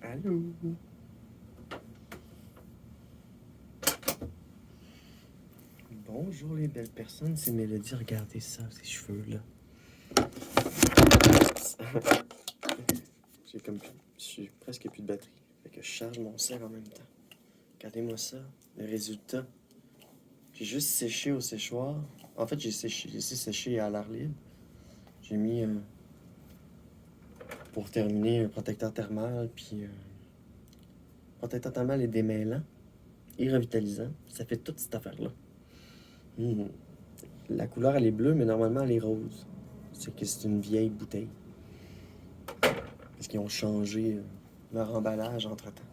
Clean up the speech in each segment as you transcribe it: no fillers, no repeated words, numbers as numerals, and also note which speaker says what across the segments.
Speaker 1: Allô? Bonjour les belles personnes, c'est Mélodie. Regardez ça, ces cheveux-là. Je suis presque plus de batterie. Fait que je charge mon sel en même temps. Regardez-moi ça, le résultat. J'ai juste séché au séchoir. En fait, j'ai laissé sécher à l'air libre. J'ai mis, pour terminer, un protecteur thermal, puis protecteur thermal et démêlant et revitalisant. Ça fait toute cette affaire-là. La couleur, elle est bleue, mais normalement, elle est rose. C'est que c'est une vieille bouteille. Parce qu'ils ont changé leur emballage entre-temps.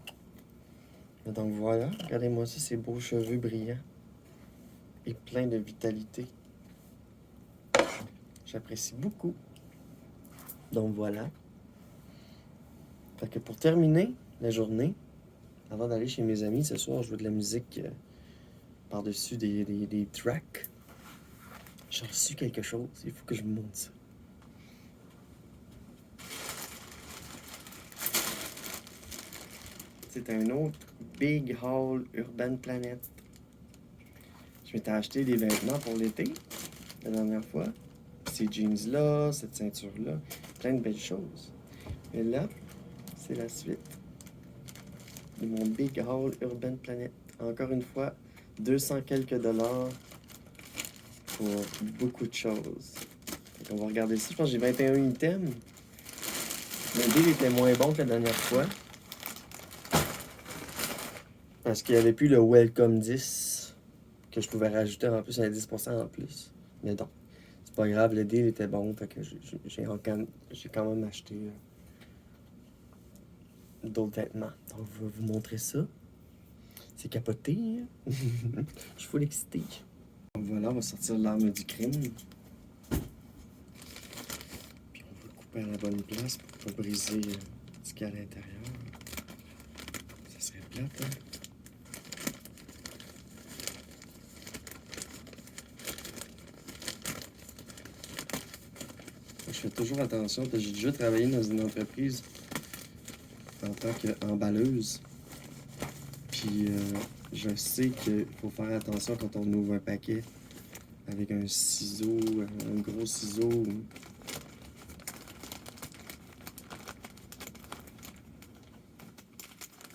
Speaker 1: Donc voilà, regardez-moi ça, ces beaux cheveux brillants et pleins de vitalité. J'apprécie beaucoup. Donc voilà. Fait que pour terminer la journée, avant d'aller chez mes amis, ce soir, je veux de la musique par-dessus des tracks. J'ai reçu quelque chose, il faut que je vous montre ça. C'est un autre Big Haul Urban Planet. Je m'étais acheté des vêtements pour l'été, la dernière fois. Ces jeans-là, cette ceinture-là, plein de belles choses. Et là, c'est la suite de mon Big Haul Urban Planet. Encore une fois, 200 quelques dollars pour beaucoup de choses. On va regarder ça. Je pense que j'ai 21 items. Le deal était moins bon que la dernière fois. Parce qu'il n'y avait plus le Welcome 10 que je pouvais rajouter en plus, il y avait 10% en plus. Mais non, c'est pas grave, le deal était bon, fait que j'ai quand même acheté d'autres vêtements. Donc je vais vous montrer ça. C'est capoté, hein? Je suis full excité. Donc voilà, on va sortir l'arme du crime. Puis on va couper à la bonne place pour pas briser ce qu'il y a à l'intérieur. Ça serait plate, hein? Je fais toujours attention parce que j'ai déjà travaillé dans une entreprise en tant qu'emballeuse. Puis je sais qu'il faut faire attention quand on ouvre un paquet avec un ciseau, un gros ciseau.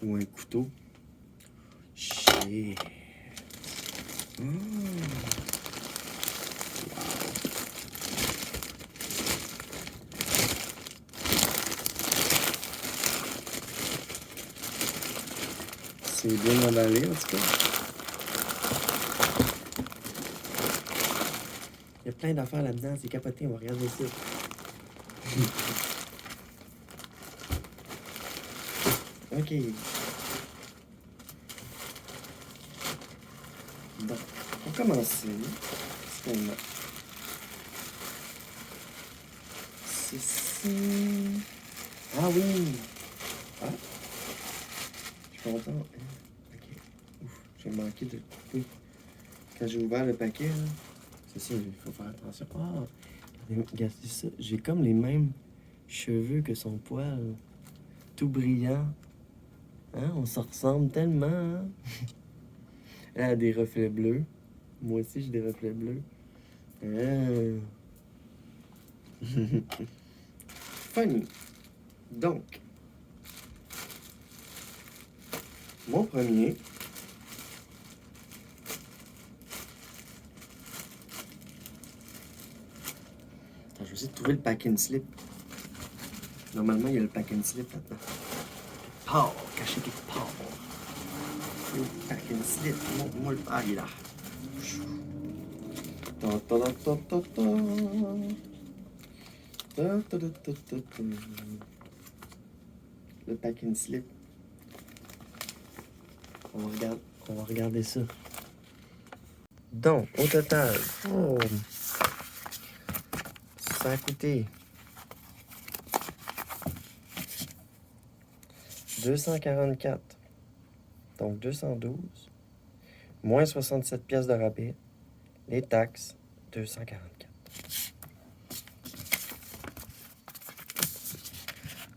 Speaker 1: Ou un couteau. Shit. Oh. C'est bien emballé en tout cas. Il y a plein d'affaires là-dedans, c'est capoté, on va regarder ça. Ok. Donc, pour commencer, ce qu'on a. Ceci. Ah oui! Ah! Je suis content. Ok. Ouf, j'ai manqué de couper. Quand j'ai ouvert le paquet, là, c'est ça, il faut faire attention. Ah! Regardez ça. J'ai comme les mêmes cheveux que son poil. Tout brillant. Hein? On se ressemble tellement, hein? Elle a des reflets bleus. Moi aussi, j'ai des reflets bleus. Ah. Funny. Donc, mon premier. Attends, je vais essayer de trouver le pack and slip. Normalement, il y a le pack and slip là-dedans. Pow! Caché quelque part. Le pack and slip. Moi, ah, il est là. Ta ta ta ta ta ta. Ta ta ta ta ta ta. Le pack and slip. On va regarder ça. Donc, au total, ça a coûté 244. Donc 212. Moins 67 pièces de rabais. Les taxes, 244.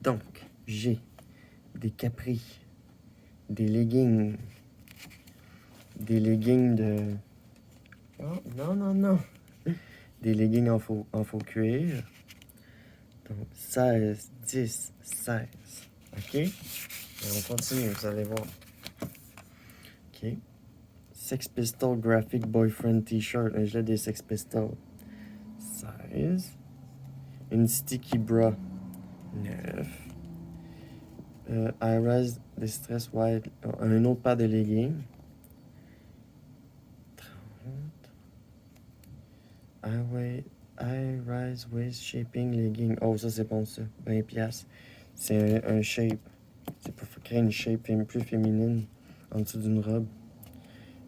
Speaker 1: Donc, j'ai des capris, des leggings. Des leggings de... Oh, non, non, non. Des leggings en faux cuir. Donc, 16, 10, 16. OK? Et on continue, vous allez voir. OK. Sex Pistol Graphic Boyfriend T-shirt. Un gilet des Sex Pistols. 16. Une Sticky Bra. 9. High-Rise Distress White. Un autre paire de leggings. 30. High-Rise Waist Shaping Legging. Oh, ça c'est bon ça. 20$. C'est un shape. C'est pour créer une shape plus féminine en dessous d'une robe.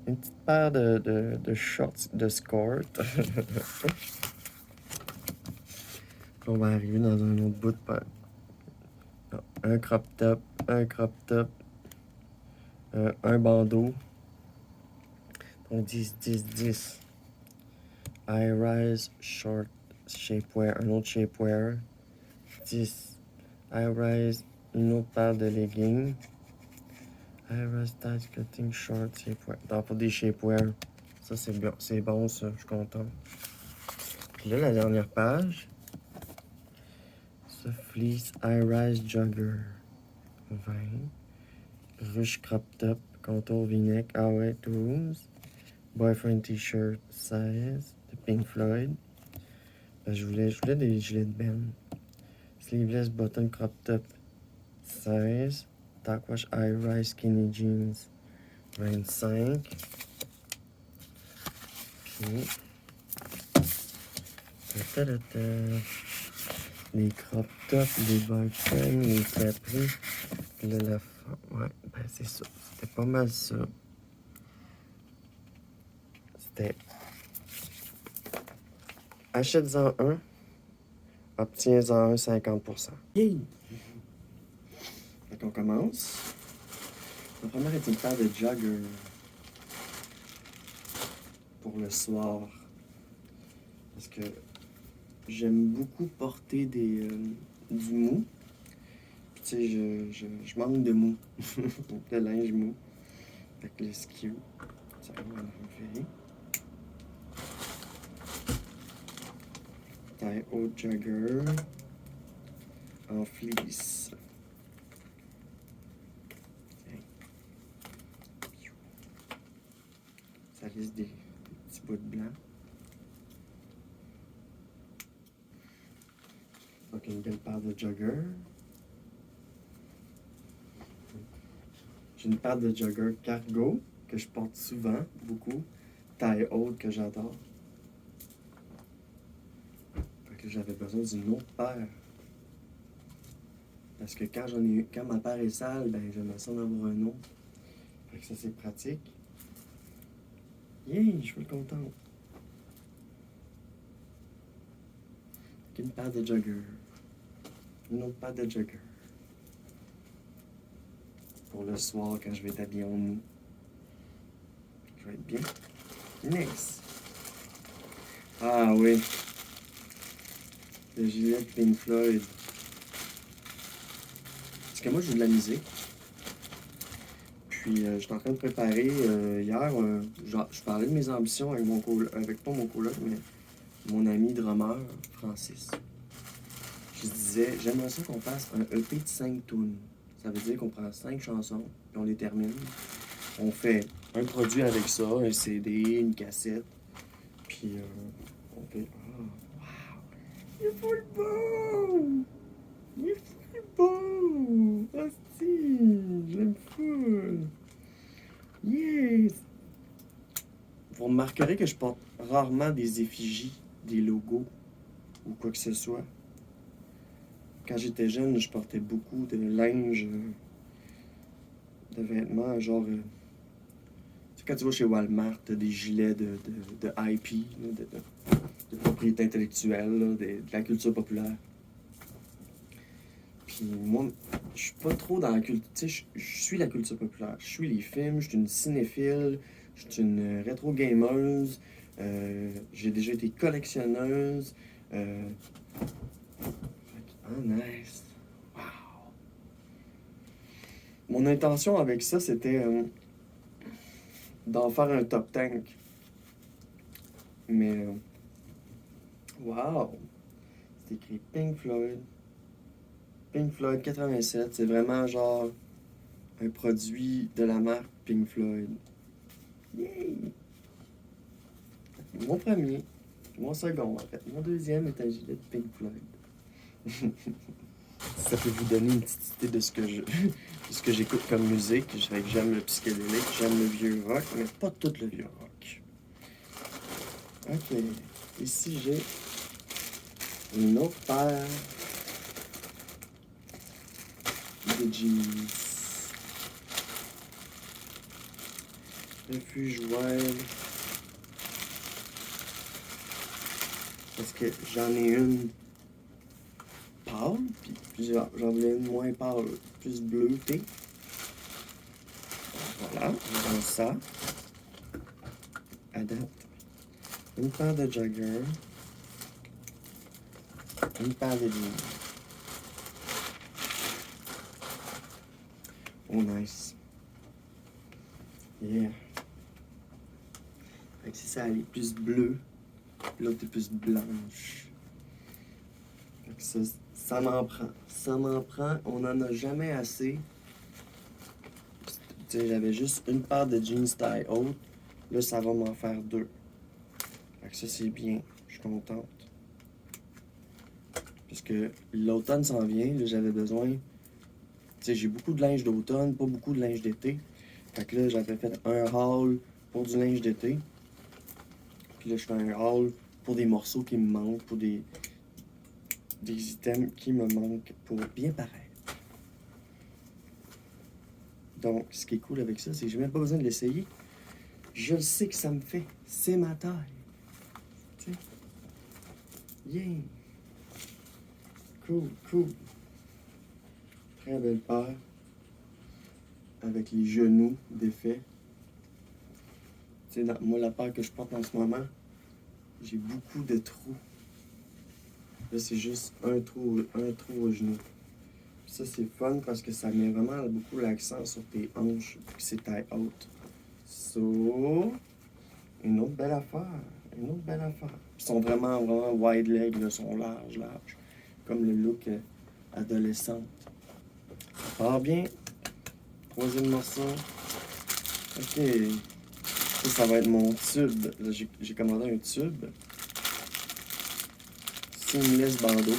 Speaker 1: Une petite paire de shorts de skirt. On va arriver dans un autre bout de paire. Un crop top, un bandeau. Donc 10, 10, 10. High-rise short shapewear, un autre shapewear. 10. High-rise, une autre paire de leggings. High-rise tight cutting short shapewear. Donc pour des shapewear, ça c'est bon ça, je suis content. Puis là, la dernière page. Ça, fleece high-rise jogger. 20. Ruche crop top, contour v-neck, ah ouais, 12. Boyfriend t-shirt, 16. De Pink Floyd. Je voulais des gilets de Ben. Sleeveless button crop top, 16. Dark wash high-rise skinny jeans, 25. Puis... les crop tops, les boyfriends, les capris. Puis là, la fin... Ouais, ben c'est ça. C'était pas mal ça. C'était... Achète-en un, obtiens-en un 50%. Yay! Fait qu'on commence. La première est une paire de joggers pour le soir. Parce que j'aime beaucoup porter du mou. Puis tu sais, je manque de mou. De linge mou. Fait que le ski. Ça va me faire. Taille haute jogger. En fleece. Ça laisse des petits bouts de blanc. Donc une belle paire de joggers. J'ai une paire de joggers cargo que je porte souvent, beaucoup. Taille haute que j'adore. Fait que j'avais besoin d'une autre paire. Parce que quand ma paire est sale, ben j'aimerais ça en avoir un autre. Fait que ça c'est pratique. Yeah, je suis content. Une paire de joggers. Une autre paire de joggers. Pour le soir quand je vais être habillé en mou. Je vais être bien. Next. Ah oui. Le gilet de Pink Floyd. Parce que moi, je joue de la musique. Puis, je suis en train de préparer. Hier, je parlais de mes ambitions avec pas mon coloc, mais mon ami drummer, Francis. Je disais, j'aimerais ça qu'on fasse un EP de 5 tunes. Ça veut dire qu'on prend 5 chansons, puis on les termine. On fait un produit avec ça, un CD, une cassette. Puis, on fait... Oh, wow! Il est full beau! Il est full beau! Hostie! Je l'aime full! Yes! Vous remarquerez que je porte rarement des effigies, des logos ou quoi que ce soit. Quand j'étais jeune, je portais beaucoup de linge, de vêtements, genre... tu sais, quand tu vas chez Walmart, t'as des gilets de IP, de propriété intellectuelle, là, de la culture populaire. Puis moi, je suis pas trop dans la culture... Tu sais, je suis la culture populaire. Je suis les films, je suis une cinéphile, je suis une rétro-gameuse, j'ai déjà été collectionneuse. Ah, nice! Wow! Mon intention avec ça, c'était d'en faire un top tank. Mais, wow! C'est écrit Pink Floyd. Pink Floyd 87, c'est vraiment genre un produit de la marque Pink Floyd. Yay! Mon premier, mon second en fait. Mon deuxième est un gilet de Pink Floyd. Ça peut vous donner une petite idée de ce que j'écoute comme musique. Je dirais que j'aime le psychédélique, j'aime le vieux rock, mais pas tout le vieux rock. Ok, ici j'ai une autre paire de jeans. Refuge Wild. Parce que j'en ai une pâle, puis j'en voulais une moins pâle, plus bleutée. Voilà, dans ça. À date, une paire de joggers, une paire de jeans. Oh, nice. Yeah. Fait que c'est ça, elle est plus bleue, l'autre est plus blanche. Fait que ça m'en prend. Ça m'en prend, on n'en a jamais assez. Tu sais, j'avais juste une paire de jeans taille haute. Là, ça va m'en faire deux. Fait que ça, c'est bien. Je suis contente. Parce que l'automne s'en vient. Là, j'avais besoin... Tu sais, j'ai beaucoup de linge d'automne, pas beaucoup de linge d'été. Fait que là, j'avais fait un haul pour du linge d'été. Puis là, je fais un haul pour des morceaux qui me manquent, pour des items qui me manquent pour bien paraître. Donc, ce qui est cool avec ça, c'est que j'ai même pas besoin de l'essayer. Je le sais que ça me fait. C'est ma taille. Tu sais. Yeah. Cool, cool. Très belle paire. Avec les genoux défaits. Tu sais, moi, la paire que je porte en ce moment, j'ai beaucoup de trous. Là, c'est juste un trou au genou. Puis ça, c'est fun parce que ça met vraiment beaucoup l'accent sur tes hanches, puis c'est taille haute. So, une autre belle affaire. Une autre belle affaire. Ils sont vraiment, vraiment wide leg, là, sont larges. Comme le look adolescente. Ça part bien. Troisième morceau. Ok. Ça va être mon tube. J'ai commandé un tube. Seamless bandeau.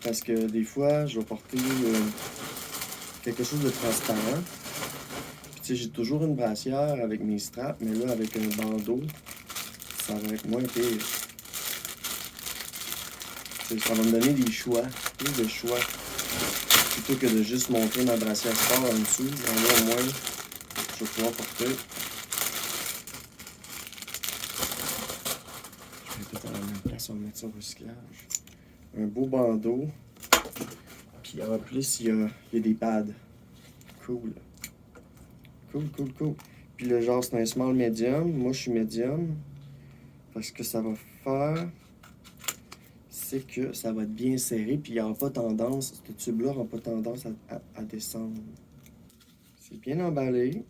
Speaker 1: Parce que des fois, je vais porter quelque chose de transparent. Puis tu sais, j'ai toujours une brassière avec mes straps, mais là, avec un bandeau, ça va être moins pire. T'sais, ça va me donner des choix, plus de choix. Plutôt que de juste montrer ma brassière sport en dessous, là, au moins, je vais pouvoir porter. Je vais tout à la même place, on va mettre ça au recyclage. Un beau bandeau. Puis en plus, il y a des pads. Cool. Cool. Puis le genre, c'est un small medium. Moi, je suis medium. Parce que ça va faire, c'est que ça va être bien serré. Puis il n'y aura pas tendance, ce tube-là n'aura pas tendance à descendre. C'est bien emballé.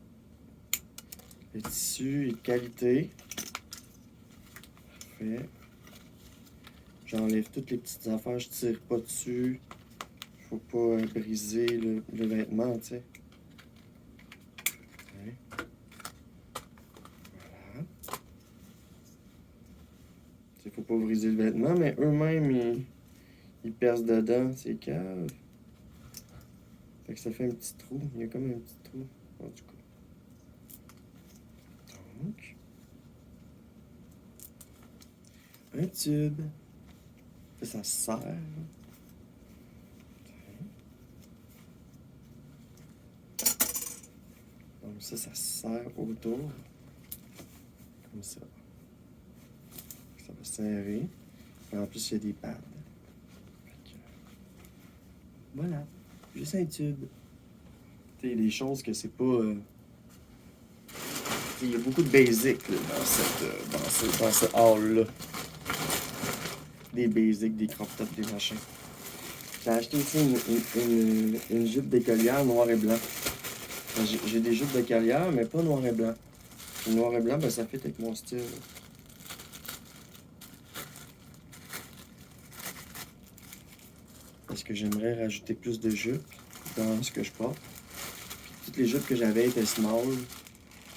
Speaker 1: Le tissu est de qualité. Parfait. J'enlève toutes les petites affaires, je tire pas dessus. Faut pas briser le vêtement, tu sais. Ouais. Voilà. Il faut pas briser le vêtement, mais eux-mêmes, ils percent dedans, c'est cave. Fait que ça fait un petit trou. Il y a comme un petit trou, en tout cas. Donc, un tube. Ça serre. Donc ça serre autour. Comme ça. Ça va serrer. Et en plus, il y a des pads. Voilà. Juste un tube. Il y a des choses que c'est pas... il y a beaucoup de basics là, dans ce hall-là. Des basics, des crop tops, des machins. J'ai acheté aussi une jupe d'écolière noir et blanc. J'ai des jupes d'écolière, mais pas noir et blanc. Le noir et blanc, ben, ça fait avec mon style. Parce que j'aimerais rajouter plus de jupes dans ce que je porte. Toutes les jupes que j'avais étaient small,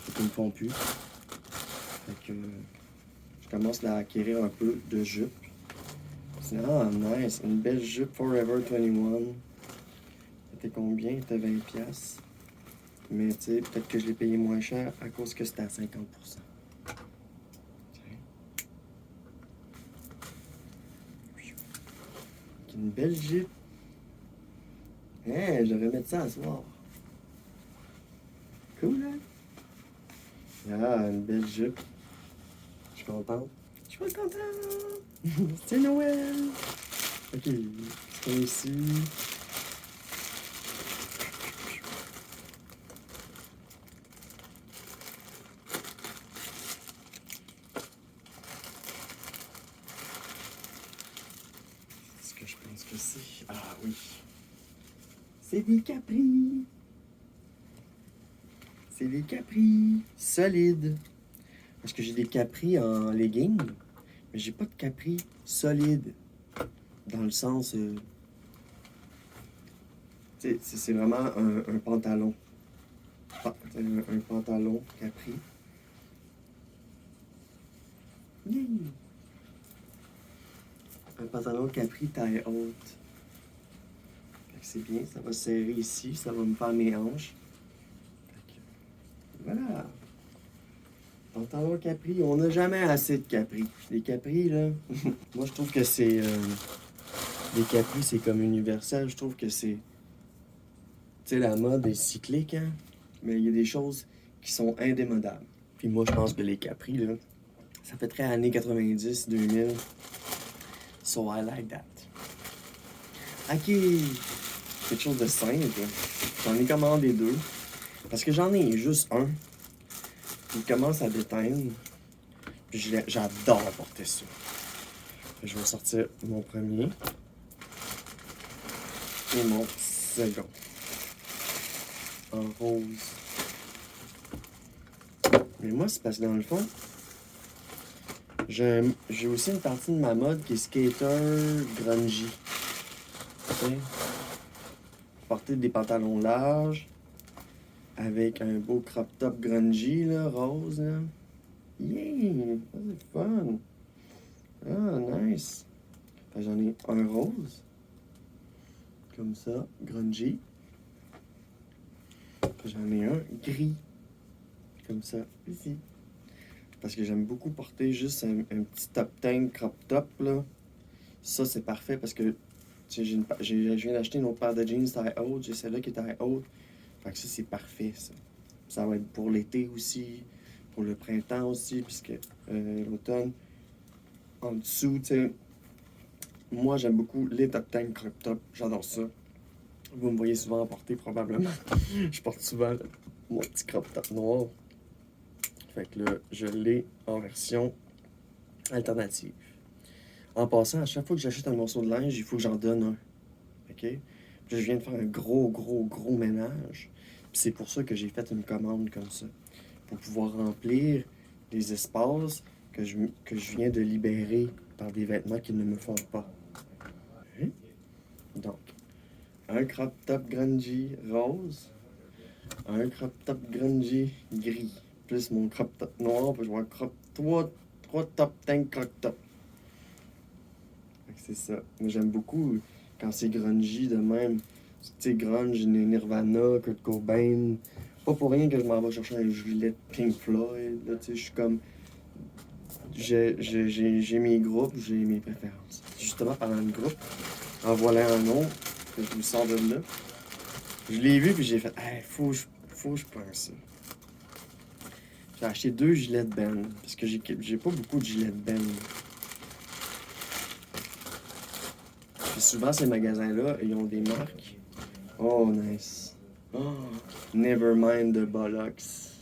Speaker 1: et qui me font plus. Fait que je commence à acquérir un peu de jupes. Ah, nice! Une belle jupe Forever 21. C'était combien? C'était 20$. Mais tu sais, peut-être que je l'ai payé moins cher à cause que c'était à 50%. Une belle jupe. Hein, je devrais mettre ça à soir. Cool, hein? Ah, une belle jupe. Je suis content. Je suis content! C'est Noël! Ok, c'est ici. Ce que je pense que c'est. Ah oui. C'est des capris. C'est des capris solides. Parce que j'ai des capris en legging, mais j'ai pas de capris solides. Dans le sens. Tu sais, c'est vraiment un pantalon. Un pantalon capri. Yeah. Un pantalon capri taille haute. Fait que c'est bien, ça va serrer ici, ça va me faire mes hanches. Fait que, voilà. Pantalon capri, on n'a jamais assez de capri. Les capris, là, moi je trouve que c'est. Les capris, c'est comme universel. Je trouve que c'est. Tu sais, la mode est cyclique, hein? Mais il y a des choses qui sont indémodables. Puis moi, je pense que les capris, là, ça fait très années 90, 2000. So I like that. Ok. Quelque chose de simple. J'en ai commandé 2. Parce que j'en ai juste un. Il commence à déteindre. Puis j'adore porter ça. Je vais sortir mon premier. Et mon second. En rose. Mais moi, c'est parce que dans le fond, j'ai aussi une partie de ma mode qui est skater grungy. Okay? Porter des pantalons larges avec un beau crop top grungy, là, rose. Là. Yeah! Ça, c'est fun! Ah, nice! J'en ai un rose. Comme ça, grungy. J'en ai un gris. Comme ça, ici. Parce que j'aime beaucoup porter juste un petit top tank crop top, là. Ça, c'est parfait parce que je viens d'acheter une autre paire de jeans taille haute. J'ai celle-là qui est taille haute. Fait que ça, c'est parfait, ça. Ça va être pour l'été aussi, pour le printemps aussi, puisque l'automne, en dessous, tu sais, moi, j'aime beaucoup les top tank crop top. J'adore ça. Vous me voyez souvent en porter, probablement. Je porte souvent mon petit crop top noir. Fait que là, je l'ai en version alternative. En passant, à chaque fois que j'achète un morceau de linge, il faut que j'en donne un. OK? Puis je viens de faire un gros ménage. Puis c'est pour ça que j'ai fait une commande comme ça. Pour pouvoir remplir les espaces que je viens de libérer par des vêtements qui ne me font pas. Hein? Donc, un crop top grungy rose, un crop top grungy gris, plus mon crop top noir, puis je vois trois top tank crop top. C'est ça. Moi, j'aime beaucoup quand c'est grungy de même. Tu sais, grunge, Nirvana, Kurt Cobain. Pas pour rien que je m'en vais chercher un gilet Pink Floyd. Là, tu sais, je suis comme. J'ai mes groupes, j'ai mes préférences. Justement, parlant de groupe, en voilà un autre que je me sors de là. Je l'ai vu, puis j'ai fait, hey, faut que je pense ça. J'ai acheté 2 gilets de Ben, parce que j'ai pas beaucoup de gilets de Ben. Puis souvent, ces magasins-là, ils ont des marques. Oh, nice. Oh, Nevermind de Bollocks.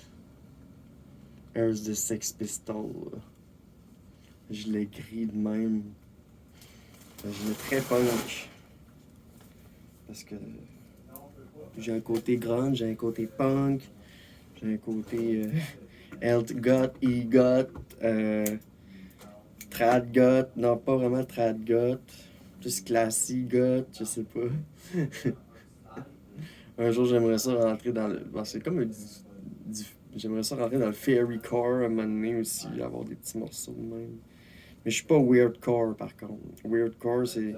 Speaker 1: Here's the Sex Pistols. Je l'ai gris de même. Je l'ai très punk. Parce que j'ai un côté grunge, j'ai un côté punk, j'ai un côté health goth, e-goth, trad goth, non pas vraiment trad goth, plus classique goth, je sais pas. Un jour j'aimerais ça rentrer dans le. Bon, c'est comme j'aimerais ça rentrer dans le fairycore à un moment donné aussi, avoir des petits morceaux de même. Mais je suis pas weirdcore par contre. Weirdcore c'est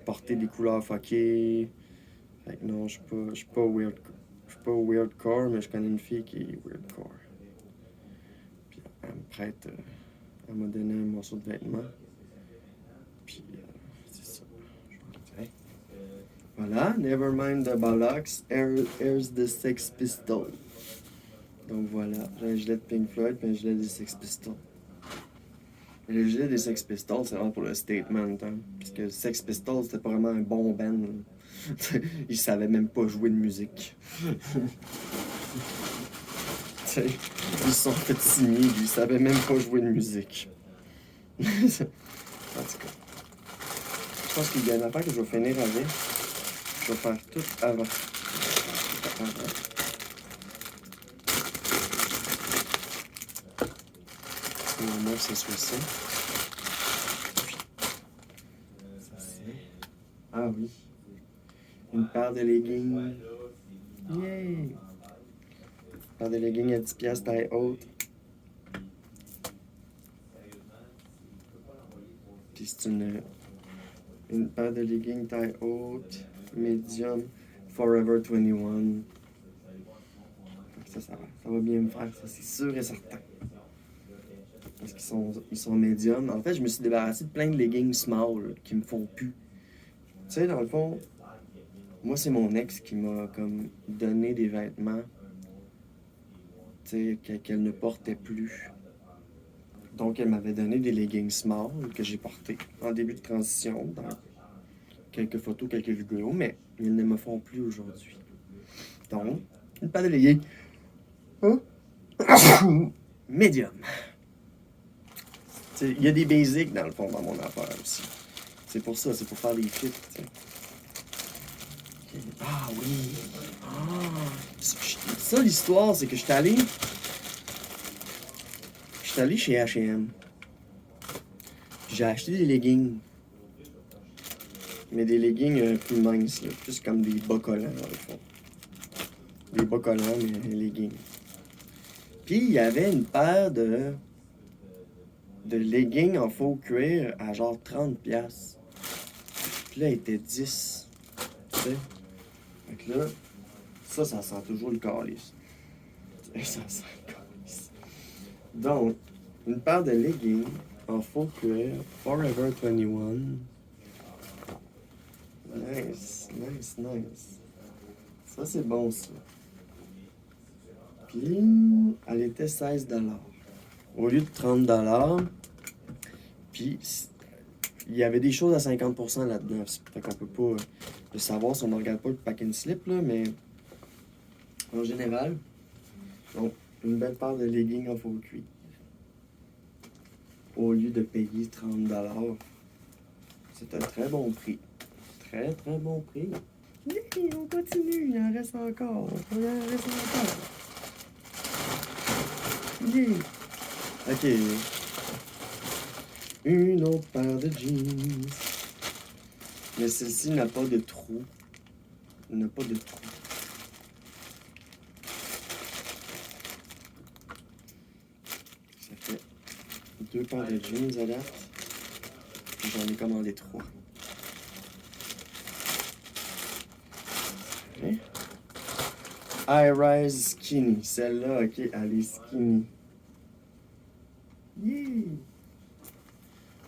Speaker 1: porter des couleurs fuckées. Fait que non, je suis pas weirdcore, mais je connais une fille qui est weirdcore. Puis elle me prête, elle m'a donné un morceau de vêtement. Puis c'est ça. Je vais le dire. Voilà, Nevermind the Bollocks, Here's the Sex Pistols. Donc voilà, j'ai un gilet de Pink Floyd puis un gilet des Sex Pistols. Et le gilet des Sex Pistols, c'est vraiment pour le statement, hein? Parce que Sex Pistols, c'était pas vraiment un bon band. Ils savaient même pas jouer de musique. Ils se sont fait signer, ils savaient même pas jouer de musique. En tout cas, je pense qu'il y a une affaire que je vais finir avec. Je vais faire tout avant. Au moins, c'est soit ça. Ah oui. Une paire de leggings. Yay! Une paire de leggings à 10$ taille haute. Puis c'est une paire de leggings taille haute, medium, Forever 21. Ça va bien me faire, ça c'est sûr et certain. Parce qu'ils sont médiums. En fait, je me suis débarrassé de plein de leggings small qui me font plus. Tu sais, dans le fond, moi, c'est mon ex qui m'a comme donné des vêtements, tu sais, qu'elle ne portait plus. Donc, elle m'avait donné des leggings small que j'ai portés en début de transition, dans quelques photos, quelques vidéos, mais ils ne me font plus aujourd'hui. Donc, une paire de leggings. Hein? Medium. Il y a des basics dans le fond dans mon affaire aussi. C'est pour ça, c'est pour faire des fits. T'sais. Ah oui. Ah. Ça l'histoire, c'est que j'étais allé chez H&M. J'ai acheté des leggings. Mais des leggings plus minces, là, plus comme des bas collants dans le fond. Des bas collants, mais des leggings. Puis il y avait une paire de leggings en faux cuir à genre 30$. Puis là, il était 10. Tu sais? Fait que là, ça sent toujours le calice. Ça sent le calice. Donc, une paire de leggings en faux cuir, Forever 21. Nice, nice, nice. Ça, c'est bon, ça. Puis, elle était 16$ au lieu de 30$. Puis, il y avait des choses à 50% là-dedans. Fait qu'on peut pas le savoir si on ne regarde pas le pack and slip, là, mais en général, donc, une belle paire de leggings en faux cuir. Au lieu de payer 30$, c'est un très bon prix. Très, très bon prix. Yeah, on continue, il en reste encore. Il en reste encore. Yeah. Ok. Une autre paire de jeans. Mais celle-ci n'a pas de trou. Elle n'a pas de trou. Ça fait 2 paires de jeans à date. J'en ai commandé 3. Okay. High Rise Skinny. Celle-là, ok, elle est skinny. Yeah!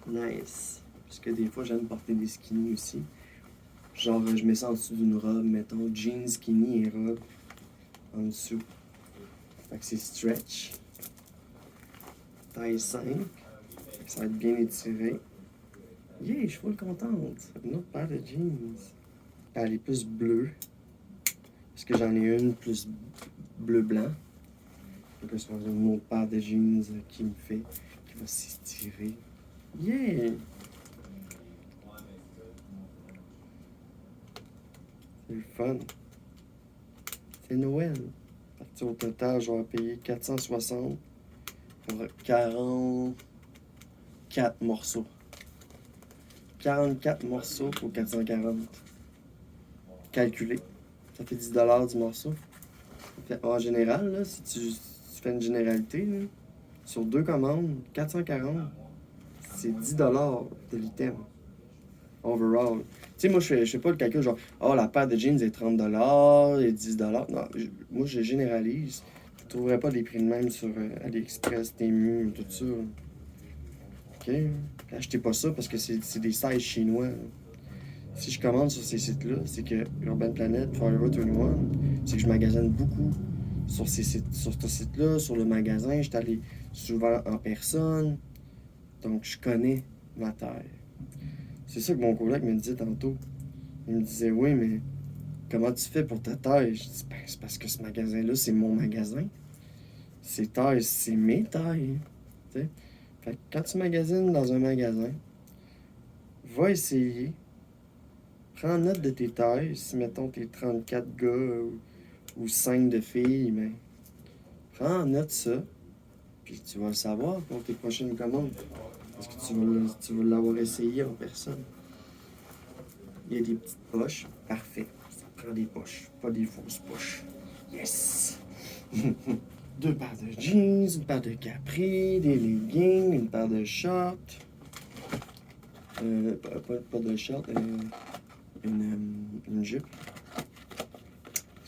Speaker 1: Nice. Parce que des fois, j'aime porter des skinny aussi. Genre, je mets ça en dessous d'une robe, mettons, jeans skinny et robe en dessous. Fait que c'est stretch. Taille 5. Fait que ça va être bien étiré. Yeah, je suis full contente. Une autre paire de jeans. Elle est plus bleue. Parce que j'en ai une plus bleu-blanc. Donc, c'est une autre paire de jeans qui me fait, qui va s'étirer. Yeah! C'est le fun. C'est Noël. Fait que, au total, je vais payer 460 pour 44 morceaux. 44 morceaux pour 440. Calculé. Ça fait 10 du morceau. En général, là, si tu fais une généralité, là, sur 2 commandes, 440, c'est 10 de l'item. Overall. Tu sais, moi, je fais pas le calcul genre, oh, la paire de jeans est 30 et 10 Non, moi, je généralise. Je ne trouverais pas des prix de même sur AliExpress, Temu, tout ça. OK? Achetez pas ça parce que c'est des sizes chinois. Là. Si je commande sur ces sites-là, c'est que Urban Planet, Forever 21, c'est que je magasine beaucoup sur ce site-là, sur le magasin. Je suis allé souvent en personne. Donc, je connais ma taille. C'est ça que mon collègue me disait tantôt. Il me disait, oui, mais comment tu fais pour ta taille? Je dis, ben, c'est parce que ce magasin-là, c'est mon magasin. Ces tailles, c'est mes tailles. T'sais? Fait que quand tu magasines dans un magasin, va essayer. Prends note de tes tailles. Si, mettons, t'es 34 gars ou 5 de filles, mais prends en note ça. Puis tu vas le savoir pour tes prochaines commandes. Parce que tu vas l'avoir essayé en personne. Il y a des petites poches. Parfait. Ça prend des poches, pas des fausses poches. Yes! 2 paires de jeans, une paire de capri, des leggings, une paire de shorts. Pas de shorts, une jupe.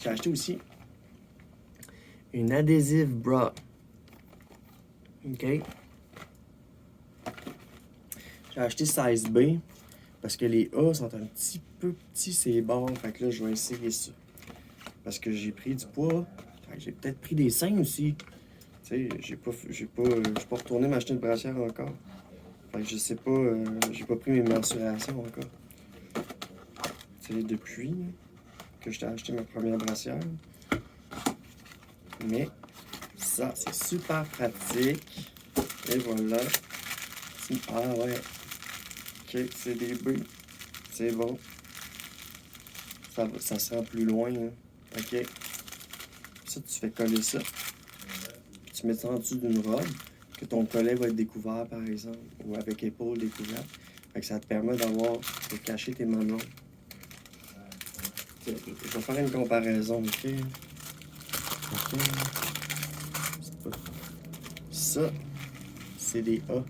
Speaker 1: J'ai acheté aussi une adhésive bra. OK? J'ai acheté size B parce que les A sont un petit peu petits, c'est bords. Fait que là, je vais essayer ça. Parce que j'ai pris du poids. J'ai peut-être pris des seins aussi. Tu sais, j'ai pas retourné m'acheter une brassière encore. Fait que je sais pas, j'ai pas pris mes mensurations encore. C'est depuis que je t'ai acheté ma première brassière. Mais ça, c'est super pratique. Et voilà. Ah ouais. Ok, c'est des B. C'est bon. Ça se rend plus loin. Hein. Ok. Ça, tu fais coller ça. Puis tu mets ça en dessous d'une robe. Que ton collet va être découvert, par exemple. Ou avec épaule découverte. Fait que ça te permet de cacher tes mamelons. Je vais faire une comparaison, ok? Ça, c'est des A.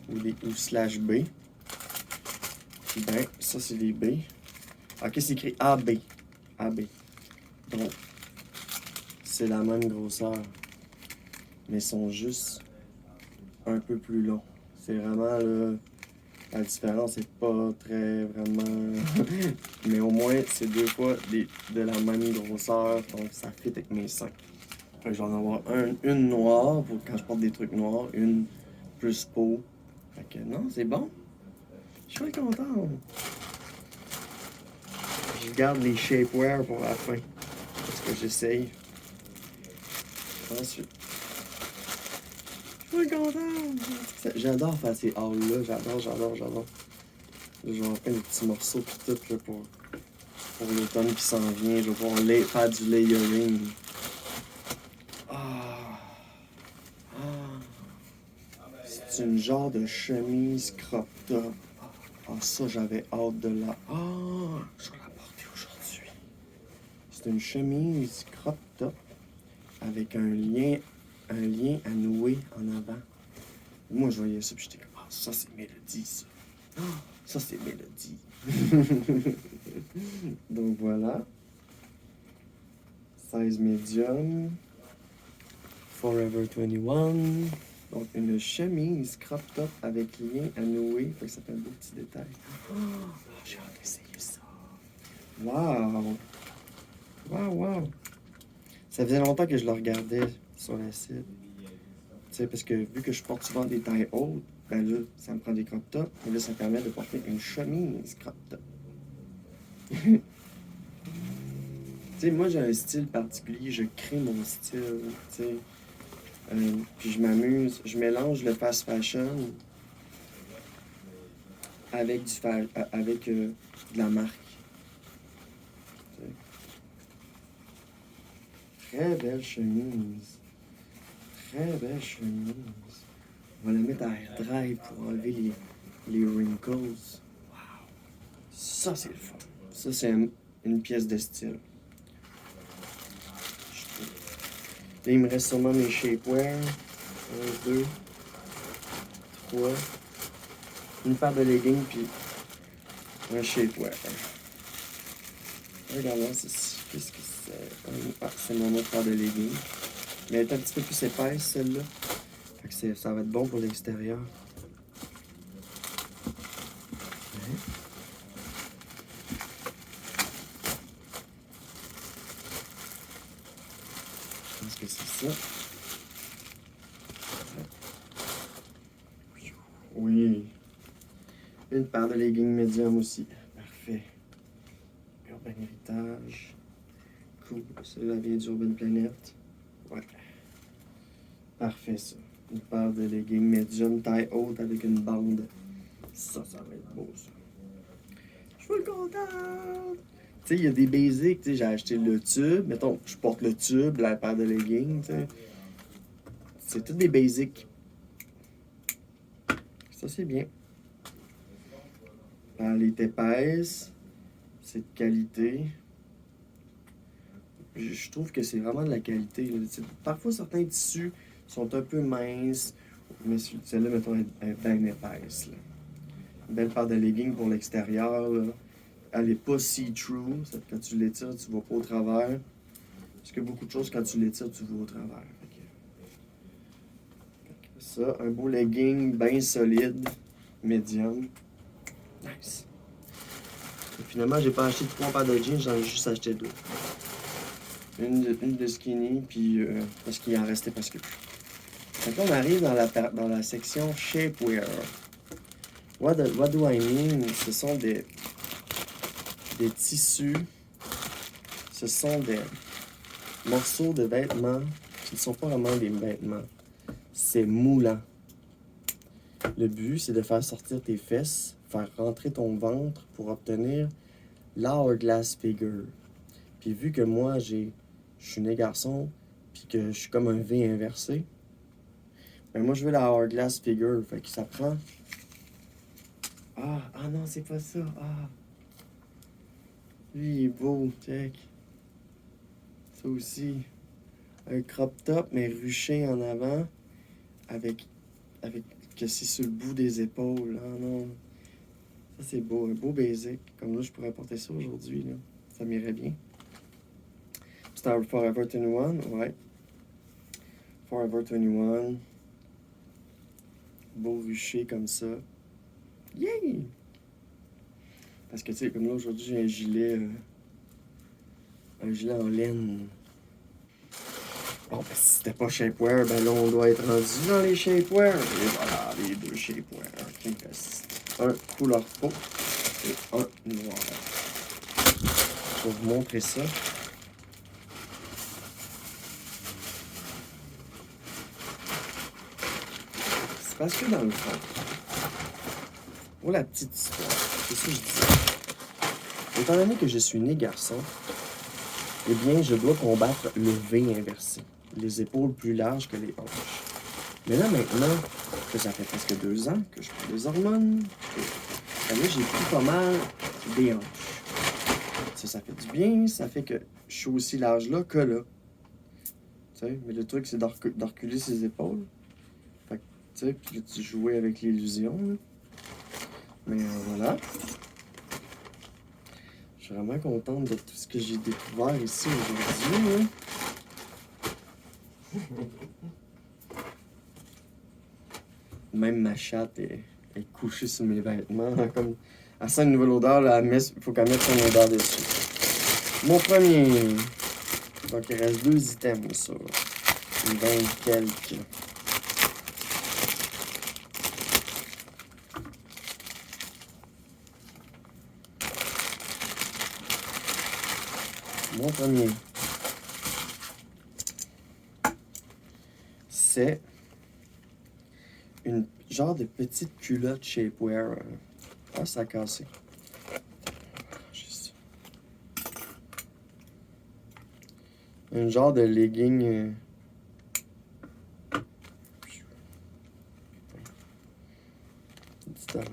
Speaker 1: Ou slash B. Puis ben, ça, c'est des B. Ok, c'est écrit AB. AB. Donc, c'est la même grosseur. Mais ils sont juste un peu plus longs. C'est vraiment, là, la différence n'est pas très vraiment... Mais au moins, c'est 2 fois de la même grosseur. Donc, ça fit avec mes seins. Je vais en avoir une noire pour quand je porte des trucs noirs. Une plus peau. Fait que non, c'est bon. Je suis content. Je garde les shapewear pour la fin. Parce que j'essaye. Ensuite. Je suis content. J'adore faire ces hauls-là. J'adore. Je vais en faire des petits morceaux pis tout là, pour l'automne qui s'en vient. Je vais pouvoir faire du layering. C'est une genre de chemise crop top. Ah, ça, j'avais hâte de la... je vais la porter aujourd'hui. C'est une chemise crop top avec un lien à nouer en avant. Moi, je voyais ça, puis j'étais comme, ça, c'est Mélodie, ça. Ça, c'est Mélodie. Donc, voilà. 16 medium. Forever 21. Donc, une chemise crop top avec lien à nouer. Fait que ça fait un beau petit détail. J'ai hâte d'essayer ça. Wow! Ça faisait longtemps que je le regardais sur la site. Tu sais, parce que vu que je porte souvent des tailles hautes, ben là, ça me prend des crop tops. Mais là, ça me permet de porter une chemise crop top. Tu sais, moi, j'ai un style particulier. Je crée mon style, tu sais. Puis je m'amuse. Je mélange le fast fashion avec de la marque. Très belle chemise. Très belle chemise. On va la mettre à air dry pour enlever les wrinkles. Wow. Ça, c'est le fun. Ça, c'est une pièce de style. Là, il me reste sûrement mes shapewear. 1, 2, 3. Une paire de leggings, puis un shapewear. Regardez, qu'est-ce que c'est? Ah, c'est mon autre paire de leggings. Mais elle est un petit peu plus épaisse, celle-là. Fait que ça va être bon pour l'extérieur. Je pense que c'est ça. Oui. Une paire de leggings médium aussi. Parfait. Urban Heritage. Cool. Celle-là vient d'Urban Planet. Ouais. Parfait, ça. Une paire de leggings médium, taille haute avec une bande. Ça va être beau, ça. Je suis content! Tu sais, il y a des basics. Tu sais, j'ai acheté le tube. Mettons, je porte le tube, la paire de leggings, tu sais. C'est tous des basics. Ça, c'est bien. Elle est épaisse. C'est de qualité. Je trouve que c'est vraiment de la qualité. Là. Parfois, certains tissus sont un peu minces. Mais celle-là, mettons, elle est bien épaisse. Là. Une belle paire de leggings pour l'extérieur. Là. Elle n'est pas see-through. Quand tu l'étires, tu ne vas pas au travers. Parce que beaucoup de choses, quand tu l'étires, tu vas au travers. Ça, un beau legging bien solide, médium. Nice. Et finalement, j'ai pas acheté 3 paires de jeans, j'en ai juste acheté 2. Une de skinny, puis parce qu'il en restait presque plus. Donc là, on arrive dans la section shapewear. What do I mean? Ce sont des tissus, ce sont des morceaux de vêtements qui ne sont pas vraiment des vêtements. C'est moulant. Le but, c'est de faire sortir tes fesses, faire rentrer ton ventre pour obtenir l'hourglass figure. Puis vu que moi, je suis né garçon, puis que je suis comme un V inversé, ben moi, je veux la hourglass figure. Fait que ça prend... Ah non, c'est pas ça. Ah. Lui, il est beau, check. Ça aussi. Un crop top, mais ruché en avant, avec que c'est sur le bout des épaules. Ah non. Ça, c'est beau. Un beau basic. Comme là, je pourrais porter ça aujourd'hui, là. Ça m'irait bien. C'est un Forever 21, ouais. Forever 21. Beau ruché comme ça. Yay! Parce que, tu sais, comme là, aujourd'hui, j'ai un gilet en laine. Bon, ben, si c'était pas shapewear, ben là, on doit être rendu dans les shapewear. Et voilà, les 2 shapewear qui me restent. Un couleur peau et un noir. Je vais vous montrer ça. C'est parce que dans le fond, pour la petite histoire, c'est ça que je disais. Étant donné que je suis né garçon, eh bien, je dois combattre le V inversé. Les épaules plus larges que les hanches. Mais là, maintenant, que ça fait presque 2 ans que je prends des hormones, là, j'ai pris pas mal des hanches. Ça fait du bien, ça fait que je suis aussi large là que là. Tu sais, mais le truc, c'est de reculer ses épaules. Fait que, tu sais, puis là, tu jouais avec l'illusion, là. Mais voilà. Je suis vraiment contente de tout ce que j'ai découvert ici aujourd'hui, hein. Même ma chatte est couchée sur mes vêtements. Comme, elle sent une nouvelle odeur, là, il faut qu'elle mette son odeur dessus. Mon premier. Donc, il reste 2 items, ça. Une 20 quelques. Mon premier. C'est une genre de petite culotte shapewear. Ah, ça a cassé. Juste. Un genre de legging. 10$.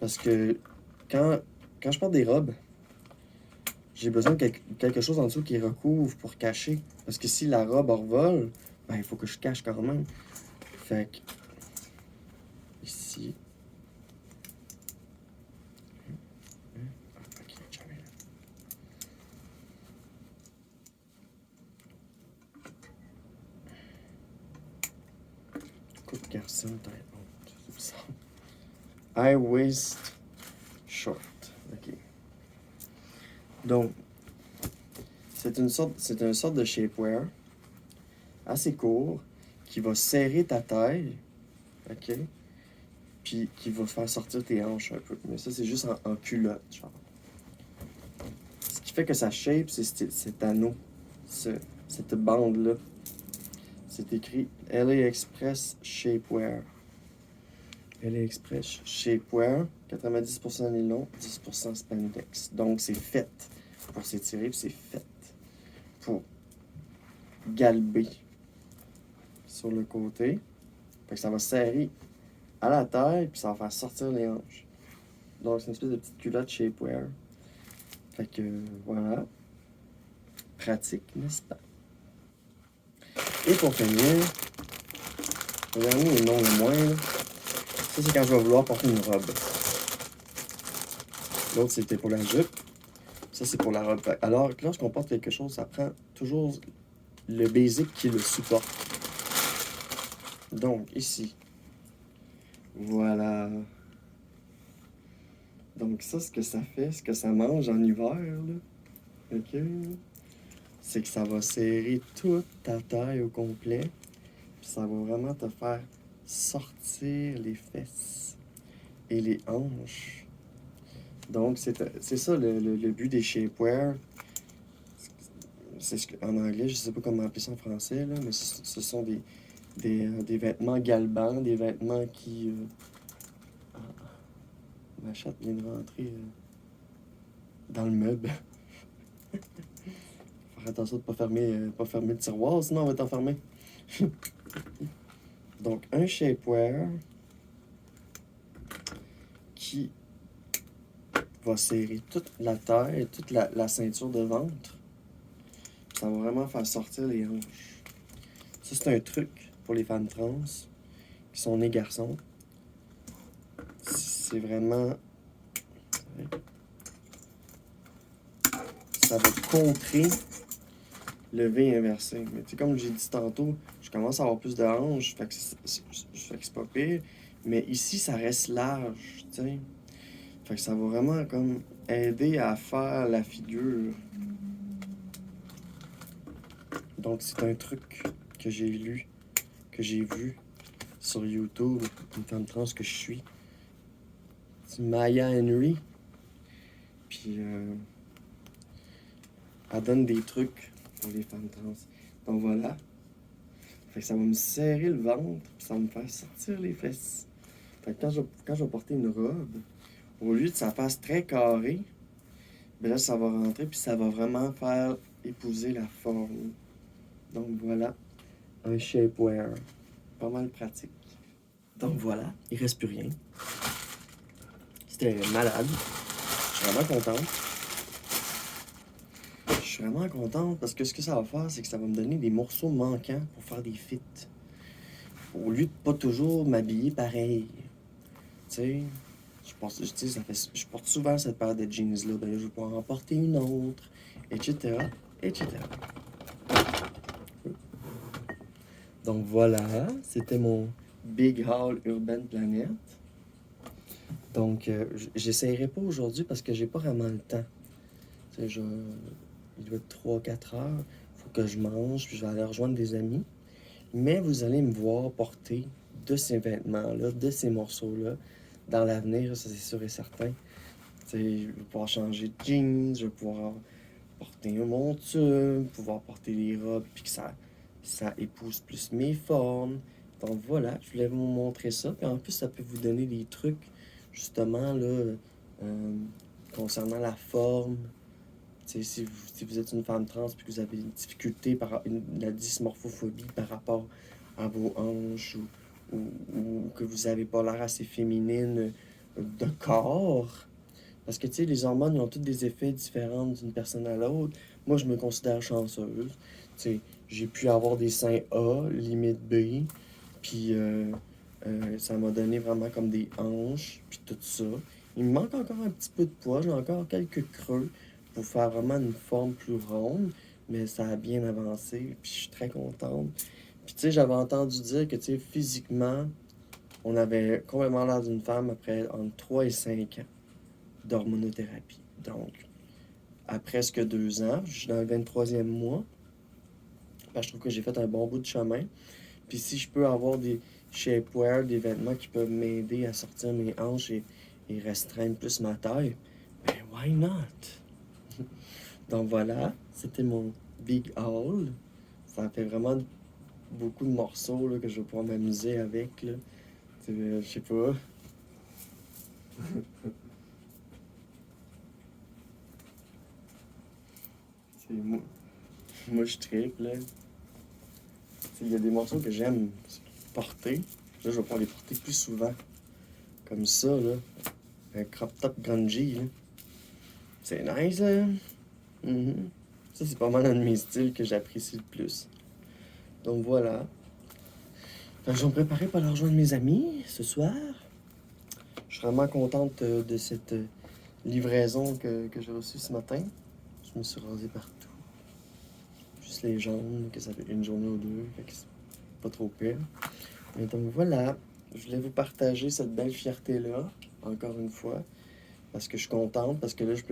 Speaker 1: Parce que quand je porte des robes, j'ai besoin de quelque chose en dessous qui recouvre pour cacher. Parce que si la robe revole, ben il faut que je cache quand même. Fait que ici. Ok, j'arrive. Coupe garçon, c'est ça. High waist short. Ok. Donc, c'est une sorte de shapewear assez court qui va serrer ta taille, ok? Puis qui va faire sortir tes hanches un peu. Mais ça, c'est juste en culotte, genre. Ce qui fait que sa shape, c'est cet anneau, cette bande-là. C'est écrit LA Express Shapewear. LA Express Shapewear, 90% nylon, 10% spandex. Donc, c'est fait pour s'étirer, puis c'est fait pour galber sur le côté. Fait que ça va serrer à la taille, puis ça va faire sortir les hanches. Donc, c'est une espèce de petite culotte shapewear. Fait que, voilà. Pratique, n'est-ce pas? Et pour finir, le dernier et non le moindre, ça c'est quand je vais vouloir porter une robe. L'autre c'était pour la jupe, ça c'est pour la robe. Alors, lorsqu'on porte quelque chose, ça prend toujours le basic qui le supporte. Donc, ici, voilà. Donc ça, ce que ça fait, ce que ça mange en hiver, là, ok, c'est que ça va serrer toute ta taille au complet, puis ça va vraiment te faire sortir les fesses et les hanches. Donc, c'est ça le but des shapewear. En anglais, je sais pas comment appeler ça en français, là, mais ce sont des vêtements galbants, des vêtements qui... ma chatte vient de rentrer dans le meuble. Faire attention de pas fermer le tiroir, sinon on va t'enfermer. Donc, un shapewear qui va serrer toute la taille, toute la ceinture de ventre. Ça va vraiment faire sortir les hanches. Ça, c'est un truc pour les femmes trans qui sont nées garçons. C'est vraiment... Ça va contrer le V inversé. Mais tu sais, comme j'ai dit tantôt, je commence à avoir plus de hanches, fait que c'est pas pire. Mais ici, ça reste large, tu sais. Fait que ça va vraiment comme aider à faire la figure. Donc, c'est un truc que j'ai lu, que j'ai vu sur YouTube, une femme trans que je suis. C'est Maya Henry. Puis, elle donne des trucs pour les femmes trans. Donc, voilà. Fait que ça va me serrer le ventre, puis ça va me faire sortir les fesses. Fait que quand je vais porter une robe, au lieu de ça fasse très carré, ben là, ça va rentrer, puis ça va vraiment faire épouser la forme. Donc, voilà. Un shapewear. Pas mal pratique. Donc voilà, il reste plus rien. C'était malade. Je suis vraiment contente. Je suis vraiment contente parce que ce que ça va faire, c'est que ça va me donner des morceaux manquants pour faire des fits. Au lieu de pas toujours m'habiller pareil. Tu sais, je porte souvent cette paire de jeans-là. Ben là, je vais pouvoir en porter une autre, etc., etc. Donc voilà, c'était mon Big Haul Urban Planet. Donc, j'essayerai pas aujourd'hui parce que j'ai pas vraiment le temps. Tu sais, il doit être 3-4 heures. Il faut que je mange, puis je vais aller rejoindre des amis. Mais vous allez me voir porter de ces vêtements-là, de ces morceaux-là, dans l'avenir, ça c'est sûr et certain. Tu sais, je vais pouvoir changer de jeans, je vais pouvoir porter un monture, pouvoir porter des robes, puis que ça épouse plus mes formes. Donc voilà, je voulais vous montrer ça. Puis en plus, ça peut vous donner des trucs, justement, là, concernant la forme, Si vous êtes une femme trans et que vous avez une difficulté la dysmorphophobie par rapport à vos hanches ou que vous n'avez pas l'air assez féminine de corps, parce que tu sais, les hormones ils ont tous des effets différents d'une personne à l'autre. Moi, je me considère chanceuse. Tu sais, j'ai pu avoir des seins A, limite B, puis ça m'a donné vraiment comme des hanches, puis tout ça. Il me manque encore un petit peu de poids, j'ai encore quelques creux pour faire vraiment une forme plus ronde, mais ça a bien avancé, puis je suis très contente. Puis tu sais, j'avais entendu dire que tu sais, physiquement, on avait complètement l'air d'une femme après entre 3 et 5 ans d'hormonothérapie. Donc, à presque 2 ans, je suis dans le 23e mois, parce que je trouve que j'ai fait un bon bout de chemin. Puis si je peux avoir des shapewear, des vêtements qui peuvent m'aider à sortir mes hanches et restreindre plus ma taille, ben why not? Donc voilà, c'était mon big haul. Ça fait vraiment beaucoup de morceaux là, que je vais pouvoir m'amuser avec. Là. Je sais pas. Moi, moi, je tripe, là. Il y a des morceaux que j'aime porter. Là, je vais pouvoir les porter plus souvent. Comme ça, là. Un crop top grungy, là. C'est nice, hein? Mhm. Ça, c'est pas mal un de mes styles que j'apprécie le plus. Donc voilà. Fait que je vais me préparer pour aller rejoindre mes amis ce soir. Je suis vraiment contente de cette livraison que j'ai reçue ce matin. Je me suis rasé partout. Juste les jambes, que ça fait une journée ou deux. Fait que c'est pas trop pire. Et donc voilà. Je voulais vous partager cette belle fierté-là, encore une fois. Parce que je suis contente, parce que là, je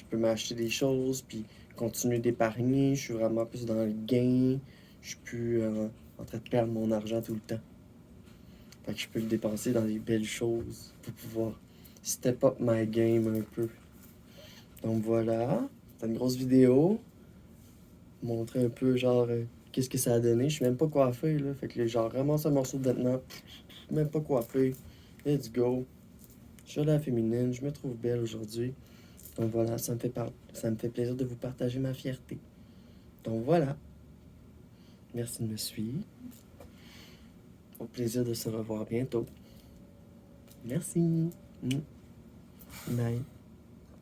Speaker 1: peux m'acheter des choses, puis continuer d'épargner. Je suis vraiment plus dans le gain. Je suis plus en train de perdre mon argent tout le temps. Fait que je peux le dépenser dans des belles choses pour pouvoir step up my game un peu. Donc voilà, c'est une grosse vidéo. Montrer un peu, genre, qu'est-ce que ça a donné. Je suis même pas coiffé, là. Fait que, genre, vraiment, ce morceau de vêtement, même pas coiffé. Let's go. Je suis à la féminine, je me trouve belle aujourd'hui. Donc voilà, ça me fait plaisir de vous partager ma fierté. Donc voilà, merci de me suivre. Au plaisir de se revoir bientôt. Merci. Bye.